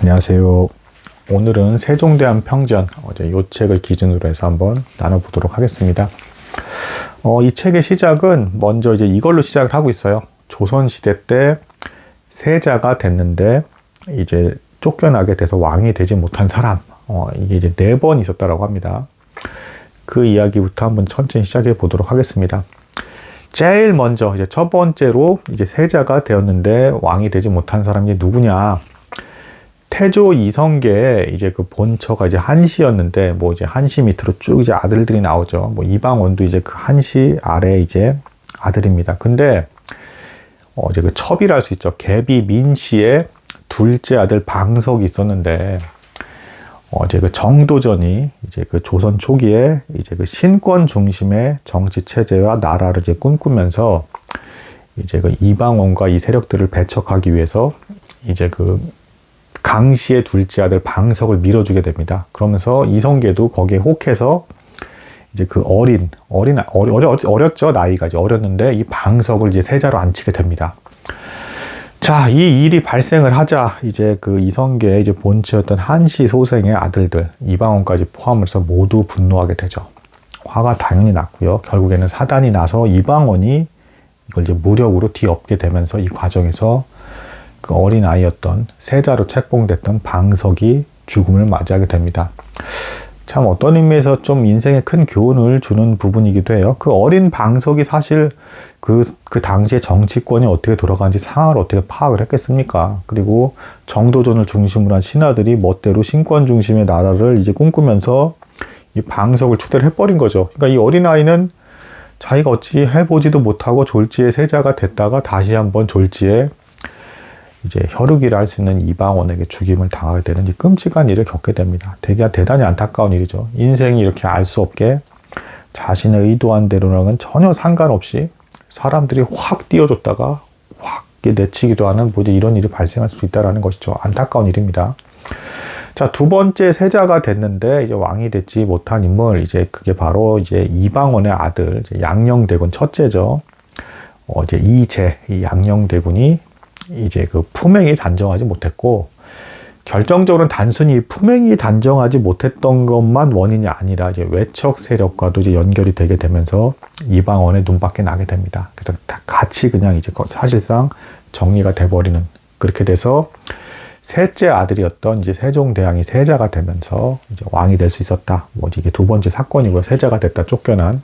안녕하세요. 오늘은 세종대왕 평전, 이 책을 기준으로 해서 한번 나눠보도록 하겠습니다. 이 책의 시작은 먼저 이제 이걸로 시작을 하고 있어요. 조선시대 때 세자가 됐는데 이제 쫓겨나게 돼서 왕이 되지 못한 사람, 이게 이제 4번 있었다라고 합니다. 그 이야기부터 한번 천천히 시작해 보도록 하겠습니다. 제일 먼저 이제 첫 번째로 이제 세자가 되었는데 왕이 되지 못한 사람이 누구냐? 태조 이성계의 이제 그 본처가 이제 한시였는데, 뭐 이제 한시 밑으로 쭉 이제 아들들이 나오죠. 뭐 이방원도 이제 그 한시 아래 이제 아들입니다. 근데 이제 그 첩이라 할 수 있죠. 계비 민씨의 둘째 아들 방석이 있었는데, 이제 그 정도전이 이제 그 조선 초기에 이제 그 신권 중심의 정치 체제와 나라를 이제 꿈꾸면서 이제 그 이방원과 이 세력들을 배척하기 위해서 이제 그 강씨의 둘째 아들 방석을 밀어주게 됩니다. 그러면서 이성계도 거기에 혹해서 이제 그 어렸죠. 나이가 이제 어렸는데 이 방석을 이제 세자로 앉히게 됩니다. 자, 이 일이 발생을 하자 이제 그 이성계의 이제 본처였던 한시 소생의 아들들, 이방원까지 포함해서 모두 분노하게 되죠. 화가 당연히 났고요. 결국에는 사단이 나서 이방원이 이걸 이제 무력으로 뒤엎게 되면서 이 과정에서 그 어린 아이였던 세자로 책봉됐던 방석이 죽음을 맞이하게 됩니다. 참 어떤 의미에서 좀 인생에 큰 교훈을 주는 부분이기도 해요. 그 어린 방석이 사실 그 당시에 정치권이 어떻게 돌아가는지 상황을 어떻게 파악을 했겠습니까? 그리고 정도전을 중심으로 한 신하들이 멋대로 신권 중심의 나라를 이제 꿈꾸면서 이 방석을 추대를 해버린 거죠. 그러니까 이 어린아이는 자기가 어찌 해보지도 못하고 졸지에 세자가 됐다가 다시 한번 졸지에 이제 혈육이라 할 수 있는 이방원에게 죽임을 당하게 되는 이 끔찍한 일을 겪게 됩니다. 대단히 안타까운 일이죠. 인생이 이렇게 알 수 없게 자신의 의도한 대로랑은 전혀 상관없이 사람들이 확 띄워줬다가 확 내치기도 하는 뭐지 이런 일이 발생할 수 있다는 것이죠. 안타까운 일입니다. 자, 두 번째 세자가 됐는데 이제 왕이 되지 못한 인물, 이제 그게 바로 이제 이방원의 아들, 이제 양녕대군 첫째죠. 이제 이 양녕대군이 이제 그 품행이 단정하지 못했고, 결정적으로는 단순히 품행이 단정하지 못했던 것만 원인이 아니라 이제 외척 세력과도 이제 연결이 되게 되면서 이방원의 눈밖에 나게 됩니다. 그래서 다 같이 그냥 이제 사실상 정리가 돼버리는, 그렇게 돼서 셋째 아들이었던 이제 세종대왕이 세자가 되면서 이제 왕이 될 수 있었다. 뭐 이게 두 번째 사건이고요. 세자가 됐다 쫓겨난.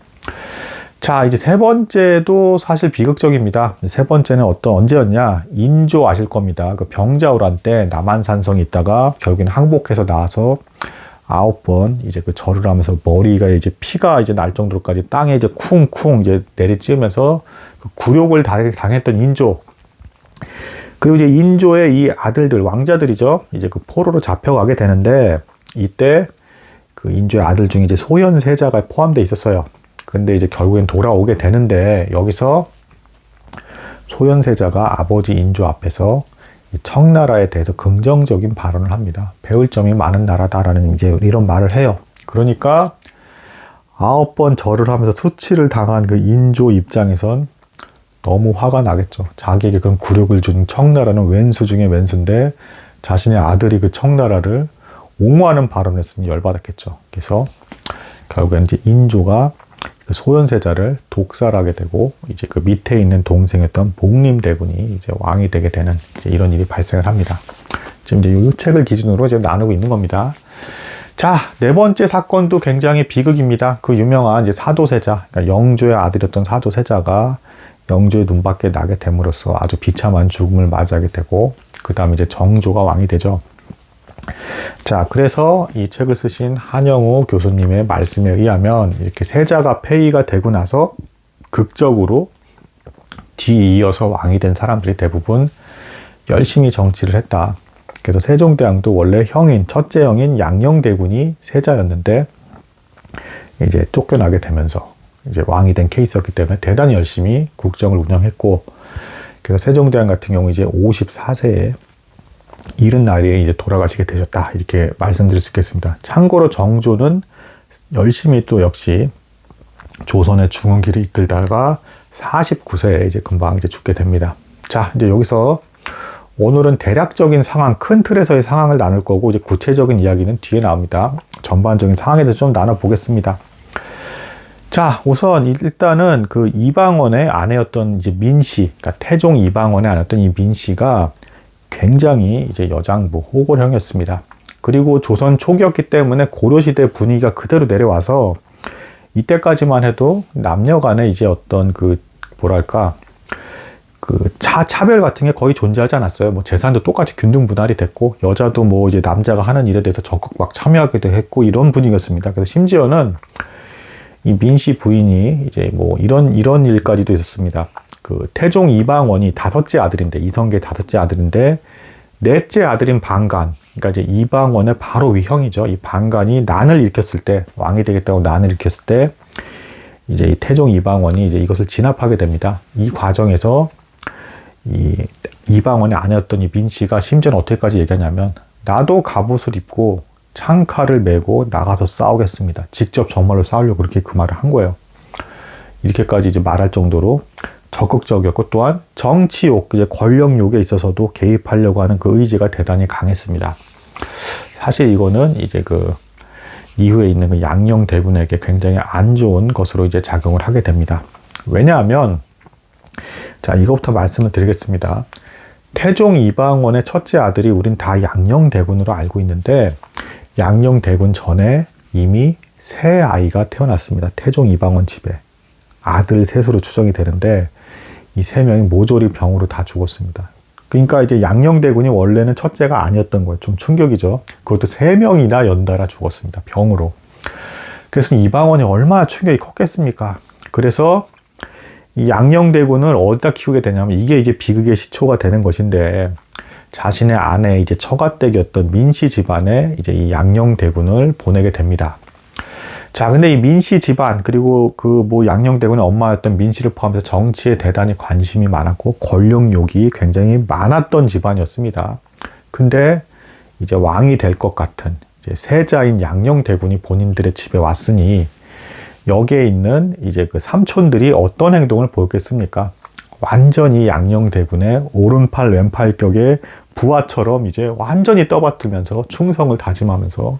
자, 이제 세 번째도 사실 비극적입니다. 세 번째는 언제였냐? 인조 아실 겁니다. 그 병자호란 때 남한산성에 있다가 결국에는 항복해서 나와서 9번 이제 그 절을 하면서 머리가 이제 피가 이제 날 정도로까지 땅에 이제 쿵쿵 이제 내리찌으면서 그 굴욕을 당했던 인조. 그리고 이제 인조의 이 아들들, 왕자들이죠. 이제 그 포로로 잡혀가게 되는데 이때 그 인조의 아들 중에 이제 소현세자가 포함되어 있었어요. 근데 이제 결국엔 돌아오게 되는데 여기서 소현세자가 아버지 인조 앞에서 이 청나라에 대해서 긍정적인 발언을 합니다. 배울 점이 많은 나라다라는 이제 이런 말을 해요. 그러니까 9번 절을 하면서 수치를 당한 그 인조 입장에선 너무 화가 나겠죠. 자기에게 그런 굴욕을 준 청나라는 왼수 중에 왼수인데 자신의 아들이 그 청나라를 옹호하는 발언을 했으니 열받았겠죠. 그래서 결국엔 이제 인조가 그 소현세자를 독살하게 되고 이제 그 밑에 있는 동생이었던 복림대군이 이제 왕이 되게 되는 이제 이런 일이 발생을 합니다. 지금 이제 이 책을 기준으로 이제 나누고 있는 겁니다. 자, 네 번째 사건도 굉장히 비극입니다. 그 유명한 이제 사도세자, 그러니까 영조의 아들이었던 사도세자가 영조의 눈밖에 나게 됨으로써 아주 비참한 죽음을 맞이하게 되고, 그 다음에 이제 정조가 왕이 되죠. 자, 그래서 이 책을 쓰신 한영우 교수님의 말씀에 의하면 이렇게 세자가 폐위가 되고 나서 극적으로 뒤이어서 왕이 된 사람들이 대부분 열심히 정치를 했다. 그래서 세종대왕도 원래 첫째 형인 양녕대군이 세자였는데 이제 쫓겨나게 되면서 이제 왕이 된 케이스였기 때문에 대단히 열심히 국정을 운영했고, 그래서 세종대왕 같은 경우 이제 54세에 이른 나이에 이제 돌아가시게 되셨다, 이렇게 말씀드릴 수 있겠습니다. 참고로 정조는 열심히 또 역시 조선의 중흥기를 이끌다가 49세에 이제 금방 이제 죽게 됩니다. 자, 이제 여기서 오늘은 대략적인 상황, 큰 틀에서의 상황을 나눌 거고, 이제 구체적인 이야기는 뒤에 나옵니다. 전반적인 상황에 대해서 좀 나눠보겠습니다. 자, 우선 일단은 그 이방원의 아내였던 이제 민씨, 그러니까 태종 이방원의 아내였던 이 민씨가 굉장히 이제 여장부, 호골형이었습니다. 그리고 조선 초기였기 때문에 고려시대 분위기가 그대로 내려와서 이때까지만 해도 남녀 간에 이제 어떤 그, 뭐랄까, 그 차별 같은 게 거의 존재하지 않았어요. 뭐 재산도 똑같이 균등 분할이 됐고, 여자도 뭐 이제 남자가 하는 일에 대해서 적극 막 참여하기도 했고, 이런 분위기였습니다. 그래서 심지어는 이 민씨 부인이 이제 뭐 이런 일까지도 있었습니다. 그 태종 이방원이 다섯째 아들인데, 이성계의 다섯째 아들인데, 넷째 아들인 방간, 그러니까 이제 이방원의 바로 위형이죠. 이 방간이 난을 일으켰을 때, 왕이 되겠다고 난을 일으켰을 때, 이제 이 태종 이방원이 이제 이것을 진압하게 됩니다. 이 과정에서 이 이방원의 아내였던 이 민씨가 심지어는 어떻게까지 얘기하냐면, 나도 갑옷을 입고 창칼을 메고 나가서 싸우겠습니다. 직접 정말로 싸우려고 그렇게 그 말을 한 거예요. 이렇게까지 이제 말할 정도로 적극적이었고, 또한 정치욕, 이제 권력욕에 있어서도 개입하려고 하는 그 의지가 대단히 강했습니다. 사실 이거는 이제 그 이후에 있는 그 양녕대군에게 굉장히 안 좋은 것으로 이제 작용을 하게 됩니다. 왜냐하면, 자, 이거부터 말씀을 드리겠습니다. 태종 이방원의 첫째 아들이 우린 다 양녕대군으로 알고 있는데, 양녕대군 전에 이미 세 아이가 태어났습니다. 태종 이방원 집에. 아들 셋으로 추정이 되는데, 이 세 명이 모조리 병으로 다 죽었습니다. 그러니까 이제 양녕대군이 원래는 첫째가 아니었던 거예요. 좀 충격이죠. 그것도 세 명이나 연달아 죽었습니다. 병으로. 그래서 이방원이 얼마나 충격이 컸겠습니까? 그래서 이 양녕대군을 어디다 키우게 되냐면, 이게 이제 비극의 시초가 되는 것인데, 자신의 아내 이제 처가댁이었던 민씨 집안에 이제 이 양녕대군을 보내게 됩니다. 자, 근데 이 민씨 집안, 그리고 그 뭐 양녕대군의 엄마였던 민씨를 포함해서 정치에 대단히 관심이 많았고 권력욕이 굉장히 많았던 집안이었습니다. 근데 이제 왕이 될 것 같은 이제 세자인 양녕대군이 본인들의 집에 왔으니, 여기에 있는 이제 그 삼촌들이 어떤 행동을 보였겠습니까? 완전히 양녕대군의 오른팔 왼팔 격의 부하처럼 이제 완전히 떠받들면서 충성을 다짐하면서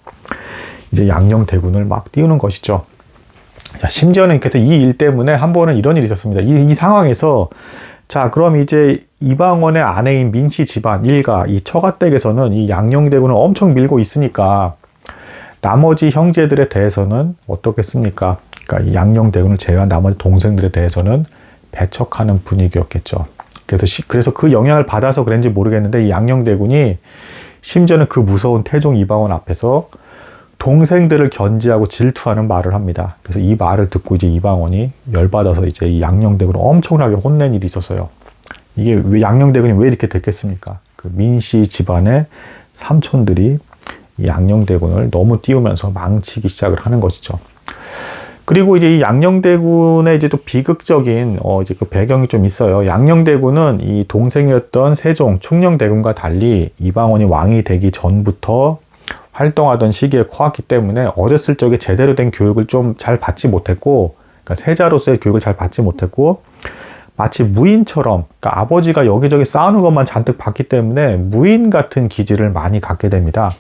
이제 양녕대군을 막 띄우는 것이죠. 자, 심지어는 그래서 이 일 때문에 한 번은 이런 일이 있었습니다. 이 상황에서, 자, 그럼 이제 이방원의 아내인 민씨 집안 일가, 이 처가댁에서는 이 양녕대군을 엄청 밀고 있으니까 나머지 형제들에 대해서는 어떻겠습니까? 그러니까 이 양녕대군을 제외한 나머지 동생들에 대해서는 배척하는 분위기였겠죠. 그래서 그 영향을 받아서 그런지 모르겠는데, 이 양녕대군이 심지어는 그 무서운 태종 이방원 앞에서 동생들을 견제하고 질투하는 말을 합니다. 그래서 이 말을 듣고 이제 이방원이 열받아서 이제 이 양녕대군을 엄청나게 혼낸 일이 있었어요. 이게 왜 양녕대군이 왜 이렇게 됐겠습니까? 그 민씨 집안의 삼촌들이 이 양녕대군을 너무 띄우면서 망치기 시작을 하는 것이죠. 그리고 이제 이 양녕대군의 이제 또 비극적인 이제 그 배경이 좀 있어요. 양녕대군은 이 동생이었던 세종 충녕대군과 달리 이방원이 왕이 되기 전부터 활동하던 시기에 커왔기 때문에 어렸을 적에 제대로 된 교육을 좀 잘 받지 못했고, 그러니까 세자로서의 교육을 잘 받지 못했고, 마치 무인처럼, 그러니까 아버지가 여기저기 싸우는 것만 잔뜩 봤기 때문에 무인 같은 기질을 많이 갖게 됩니다.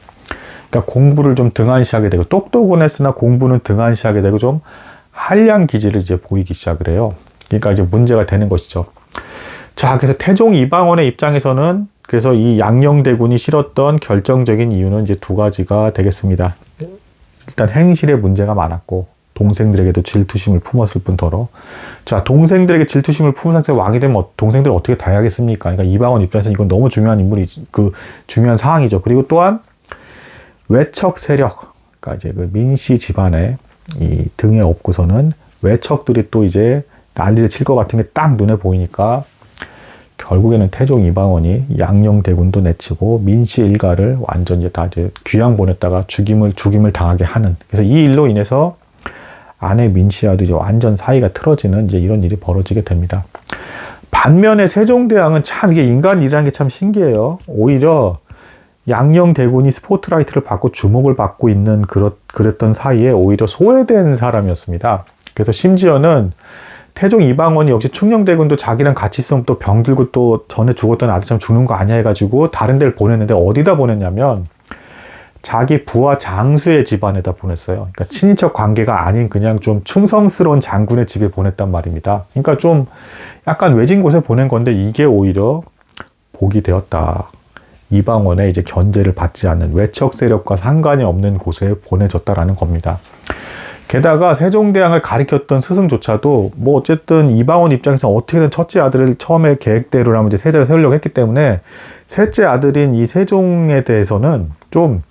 그러니까 공부를 좀 등한시하게 되고, 똑똑은 했으나 공부는 등한시하게 되고, 좀 한량 기질을 이제 보이기 시작을 해요. 그러니까 이제 문제가 되는 것이죠. 자, 그래서 태종 이방원의 입장에서는 그래서 이 양녕대군이 싫었던 결정적인 이유는 이제 두 가지가 되겠습니다. 일단 행실에 문제가 많았고, 동생들에게도 질투심을 품었을 뿐더러, 자, 동생들에게 질투심을 품은 상태에서 왕이 되면 동생들을 어떻게 다해야겠습니까? 그러니까 이방원 입장에서는 이건 너무 중요한 중요한 상황이죠. 그리고 또한 외척 세력, 그러니까 이제 그 민씨 집안의 이 등에 업고서는 외척들이 또 이제 난리를 칠 것 같은 게 딱 눈에 보이니까, 결국에는 태종 이방원이 양녕대군도 내치고 민씨 일가를 완전히 다 이제 귀양 보냈다가 죽임을 당하게 하는, 그래서 이 일로 인해서 아내 민씨와도 이제 완전 사이가 틀어지는 이제 이런 일이 벌어지게 됩니다. 반면에 세종대왕은 참 이게 인간이라는 게 참 신기해요. 오히려 양녕대군이 스포트라이트를 받고 주목을 받고 있는 그랬던 사이에 오히려 소외된 사람이었습니다. 그래서 심지어는 태종 이방원이 역시 충녕대군도 자기랑 같이 있으면 또 병들고 또 전에 죽었던 아들처럼 죽는 거 아니야 해가지고 다른 데를 보냈는데 어디다 보냈냐면 자기 부하 장수의 집안에다 보냈어요. 그러니까 친인척 관계가 아닌 그냥 좀 충성스러운 장군의 집에 보냈단 말입니다. 그러니까 좀 약간 외진 곳에 보낸 건데 이게 오히려 복이 되었다. 이방원의 이제 견제를 받지 않는 외척 세력과 상관이 없는 곳에 보내졌다라는 겁니다. 게다가 세종대왕을 가리켰던 스승조차도 뭐 어쨌든 이방원 입장에서 어떻게든 첫째 아들을 처음에 계획대로라면 이제 세자를 세우려고 했기 때문에 셋째 아들인 이 세종에 대해서는 좀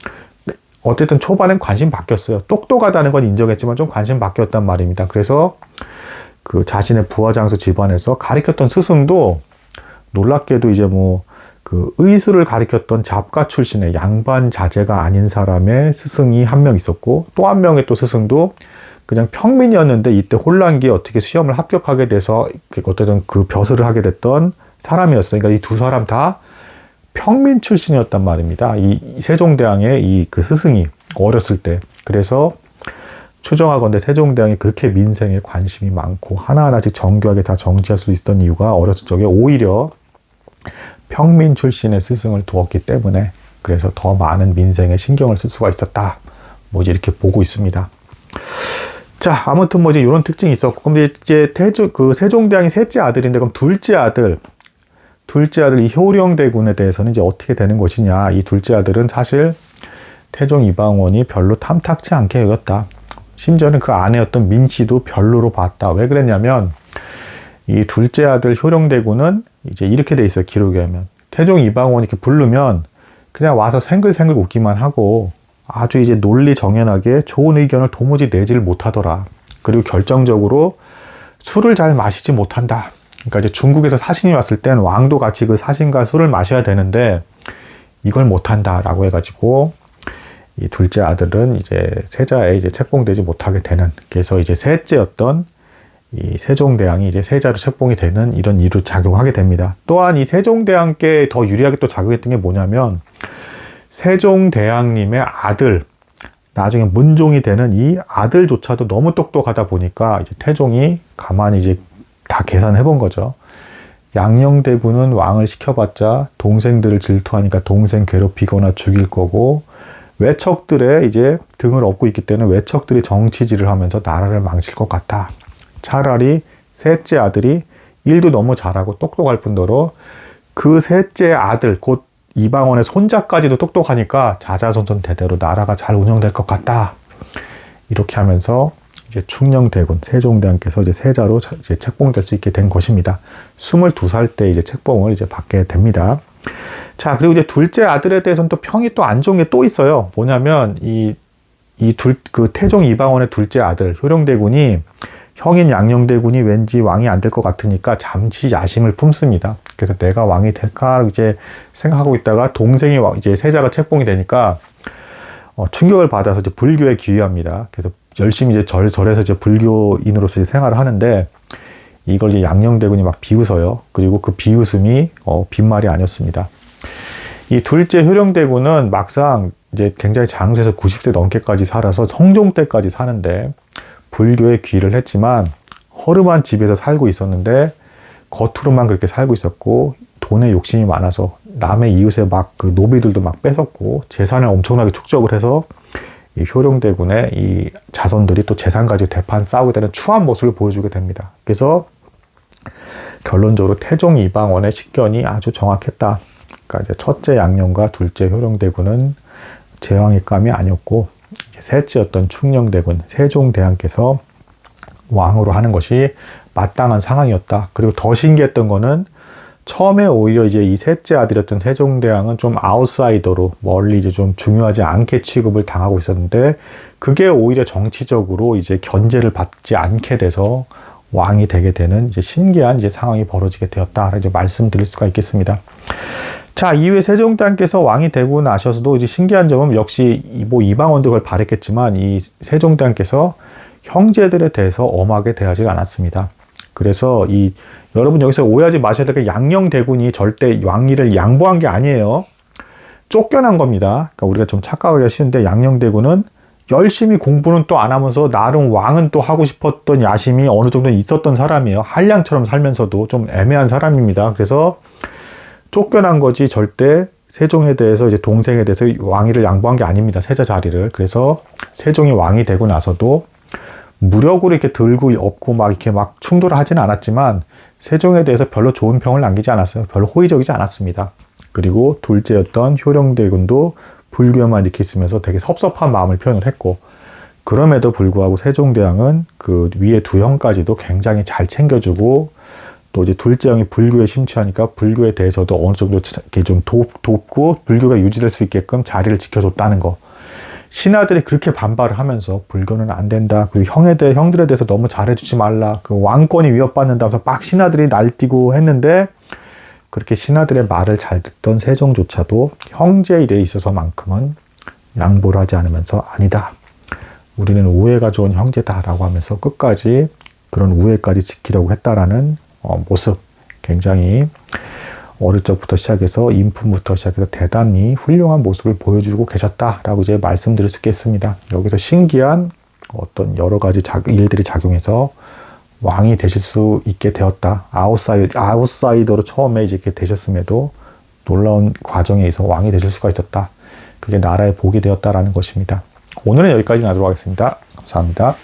어쨌든 초반엔 관심 바뀌었어요. 똑똑하다는 건 인정했지만 좀 관심 바뀌었단 말입니다. 그래서 그 자신의 부하장수 집안에서 가리켰던 스승도 놀랍게도 이제 뭐 그 의술을 가리켰던 잡가 출신의 양반 자제가 아닌 사람의 스승이 한 명 있었고 또 한 명의 또 스승도 그냥 평민이었는데 이때 혼란기에 어떻게 시험을 합격하게 돼서 어쨌든 그 벼슬을 하게 됐던 사람이었어요. 그러니까 이 두 사람 다 평민 출신이었단 말입니다. 이 세종대왕의 이 그 스승이 어렸을 때. 그래서 추정하건대 세종대왕이 그렇게 민생에 관심이 많고 하나하나씩 정교하게 다 정치할 수 있었던 이유가 어렸을 적에 오히려 평민 출신의 스승을 두었기 때문에 그래서 더 많은 민생에 신경을 쓸 수가 있었다. 뭐 이렇게 보고 있습니다. 자, 아무튼 뭐 이제 이런 특징이 있었고, 그럼 이제 그 세종대왕이 셋째 아들인데 그럼 둘째 아들 이 효령대군에 대해서는 이제 어떻게 되는 것이냐. 이 둘째 아들은 사실 태종 이방원이 별로 탐탁치 않게 여겼다. 심지어는 그 아내였던 민씨도 별로로 봤다. 왜 그랬냐면 이 둘째 아들 효령대군은 이제 이렇게 돼 있어요. 기록에 하면 태종 이방원이 이렇게 부르면 그냥 와서 생글생글 웃기만 하고 아주 이제 논리 정연하게 좋은 의견을 도무지 내지를 못하더라. 그리고 결정적으로 술을 잘 마시지 못한다. 그러니까 이제 중국에서 사신이 왔을 땐 왕도 같이 그 사신과 술을 마셔야 되는데 이걸 못한다라고 해가지고 이 둘째 아들은 이제 세자에 이제 책봉되지 못하게 되는, 그래서 이제 셋째였던 이 세종대왕이 이제 세자로 책봉이 되는 이런 일을 작용하게 됩니다. 또한 이 세종대왕께 더 유리하게 또 작용했던 게 뭐냐면 세종대왕님의 아들, 나중에 문종이 되는 이 아들조차도 너무 똑똑하다 보니까 이제 태종이 가만히 이제 다 계산해 본 거죠. 양녕대군은 왕을 시켜봤자 동생들을 질투하니까 동생 괴롭히거나 죽일 거고, 외척들의 이제 등을 업고 있기 때문에 외척들이 정치질을 하면서 나라를 망칠 것 같아. 차라리 셋째 아들이 일도 너무 잘하고 똑똑할 뿐더러 그 셋째 아들, 곧 이방원의 손자까지도 똑똑하니까 자자손손 대대로 나라가 잘 운영될 것 같다. 이렇게 하면서 이제 충녕대군 세종대왕께서 이제 세자로 이제 책봉될 수 있게 된 것입니다. 22살 때 이제 책봉을 이제 받게 됩니다. 자, 그리고 이제 둘째 아들에 대해서는 또 평이 또 안 좋은 게 또 있어요. 뭐냐면 그 태종 이방원의 둘째 아들 효령대군이 형인 양녕대군이 왠지 왕이 안 될 것 같으니까 잠시 야심을 품습니다. 그래서 내가 왕이 될까 이제 생각하고 있다가 동생이 이제 세자가 책봉이 되니까 충격을 받아서 이제 불교에 귀의합니다. 그래서 열심히 이제 절에서 이제 불교인으로서 이제 생활을 하는데 이걸 이제 양녕대군이 막 비웃어요. 그리고 그 비웃음이 빈말이 아니었습니다. 이 둘째 효령대군은 막상 이제 굉장히 장수해서 90세 넘게까지 살아서 성종 때까지 사는데 불교에 귀의를 했지만 허름한 집에서 살고 있었는데 겉으로만 그렇게 살고 있었고 돈에 욕심이 많아서 남의 이웃의 막 그 노비들도 막 뺏었고 재산을 엄청나게 축적을 해서 이 효령대군의 이 자손들이 또 재산 가지고 대판 싸우게 되는 추한 모습을 보여주게 됩니다. 그래서 결론적으로 태종 이방원의 식견이 아주 정확했다. 그러니까 이제 첫째 양녕과 둘째 효령대군은 제왕의감이 아니었고 셋째였던 충녕대군 세종대왕께서 왕으로 하는 것이 마땅한 상황이었다. 그리고 더 신기했던 거는 처음에 오히려 이제 이 셋째 아들이었던 세종대왕은 좀 아웃사이더로 멀리 이제 좀 중요하지 않게 취급을 당하고 있었는데 그게 오히려 정치적으로 이제 견제를 받지 않게 돼서 왕이 되게 되는 이제 신기한 이제 상황이 벌어지게 되었다. 이제 말씀드릴 수가 있겠습니다. 자, 이후에 세종대왕께서 왕이 되고 나셔서도 이제 신기한 점은 역시 뭐 이방원도 그걸 바랬겠지만 이 세종대왕께서 형제들에 대해서 엄하게 대하지 않았습니다. 그래서 여러분 여기서 오해하지 마셔야 될 게 양녕대군이 절대 왕위를 양보한 게 아니에요. 쫓겨난 겁니다. 그러니까 우리가 좀 착각하기가 쉬운데 양녕대군은 열심히 공부는 또 안 하면서 나름 왕은 또 하고 싶었던 야심이 어느 정도 있었던 사람이에요. 한량처럼 살면서도 좀 애매한 사람입니다. 그래서 쫓겨난 거지 절대 세종에 대해서 이제 동생에 대해서 왕위를 양보한 게 아닙니다. 세자 자리를. 그래서 세종이 왕이 되고 나서도 무력으로 이렇게 들고 업고 막 이렇게 막 충돌을 하지는 않았지만 세종에 대해서 별로 좋은 평을 남기지 않았어요. 별로 호의적이지 않았습니다. 그리고 둘째였던 효령대군도 불교만 이렇게 있으면서 되게 섭섭한 마음을 표현을 했고, 그럼에도 불구하고 세종대왕은 그 위에 두 형까지도 굉장히 잘 챙겨주고, 또 이제 둘째 형이 불교에 심취하니까 불교에 대해서도 어느 정도 이렇게 좀 돕고 불교가 유지될 수 있게끔 자리를 지켜줬다는 거. 신하들이 그렇게 반발을 하면서 불교는 안 된다. 그리고 형들에 대해서 너무 잘해주지 말라. 그 왕권이 위협받는다면서 막 신하들이 날뛰고 했는데, 그렇게 신하들의 말을 잘 듣던 세종조차도 형제 일에 있어서만큼은 양보를 하지 않으면서 아니다. 우리는 우애가 좋은 형제다라고 하면서 끝까지 그런 우애까지 지키려고 했다라는 모습. 굉장히 어릴 적부터 시작해서 인품부터 시작해서 대단히 훌륭한 모습을 보여주고 계셨다라고 이제 말씀드릴 수 있겠습니다. 여기서 신기한 어떤 여러 가지 일들이 작용해서 왕이 되실 수 있게 되었다. 아웃사이더로 처음에 이제 이렇게 되셨음에도 놀라운 과정에 의해서 왕이 되실 수가 있었다. 그게 나라의 복이 되었다라는 것입니다. 오늘은 여기까지 나도록 하겠습니다. 감사합니다.